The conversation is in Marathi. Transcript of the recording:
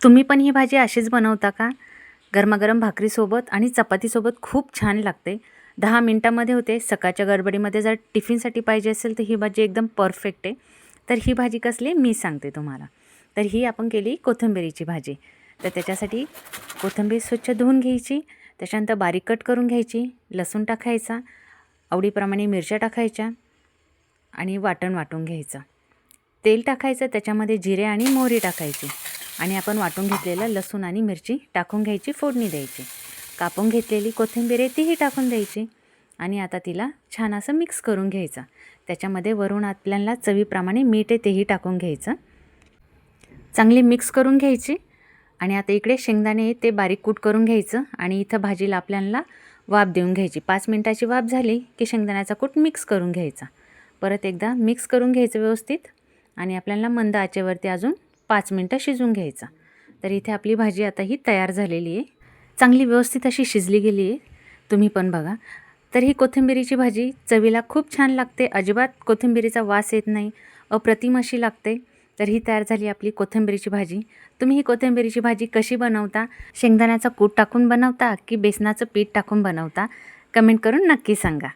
तुम्ही पण ही भाजी अशीच बनवता का? गरमागरम भाकरीसोबत आणि चपातीसोबत खूप छान लागते. 10 मिनिटामध्ये होते. सकाळच्या गडबडीमध्ये जर टिफिनसाठी पाहिजे असेल तर ही भाजी एकदम परफेक्ट आहे. तर ही भाजी कसली मी सांगते तुम्हाला. तर ही आपण केली कोथिंबिरीची भाजी. तर त्याच्यासाठी कोथिंबीर स्वच्छ धुवून घ्यायची, त्याच्यानंतर बारीक कट करून घ्यायची, लसूण टाकायचा, आवडीप्रमाणे मिरच्या टाकायच्या आणि वाटून घ्यायचं. तेल टाकायचं, त्याच्यामध्ये जिरे आणि मोहरी टाकायची आणि आपण वाटून घेतलेलं लसूण आणि मिरची टाकून घ्यायची, फोडणी द्यायची. कापून घेतलेली कोथिंबीर आहे तीही टाकून द्यायची आणि आता तिला छान असं मिक्स करून घ्यायचं. त्याच्यामध्ये वरून आपल्याला चवीप्रमाणे मीठ आहे तेही टाकून घ्यायचं. चांगली मिक्स करून घ्यायची आणि आता इकडे शेंगदाणे ते बारीक कूट करून घ्यायचं आणि इथं भाजीला आपल्याला वाफ देऊन घ्यायची. 5 मिनिटाची वाफ झाली की शेंगदाण्याचा कूट मिक्स करून घ्यायचा. परत एकदा मिक्स करून घ्यायचं व्यवस्थित आणि आपल्याला मंद आचेवरती अजून 5 मिनटं शिजवून घ्यायचं. तर इथे आपली भाजी आता ही तयार झालेली आहे. चांगली व्यवस्थित अशी शिजली गेली आहे. तुम्ही पण बघा. तर ही कोथिंबिरीची भाजी चवीला खूप छान लागते. अजिबात कोथिंबिरीचा वास येत नाही. अप्रतिम अशी लागते. तर ही तयार झाली आपली कोथिंबिरीची भाजी. तुम्ही ही कोथिंबिरीची भाजी कशी बनवता? शेंगदाण्याचा कूट टाकून बनवता की बेसनाचं पीठ टाकून बनवता? कमेंट करून नक्की सांगा.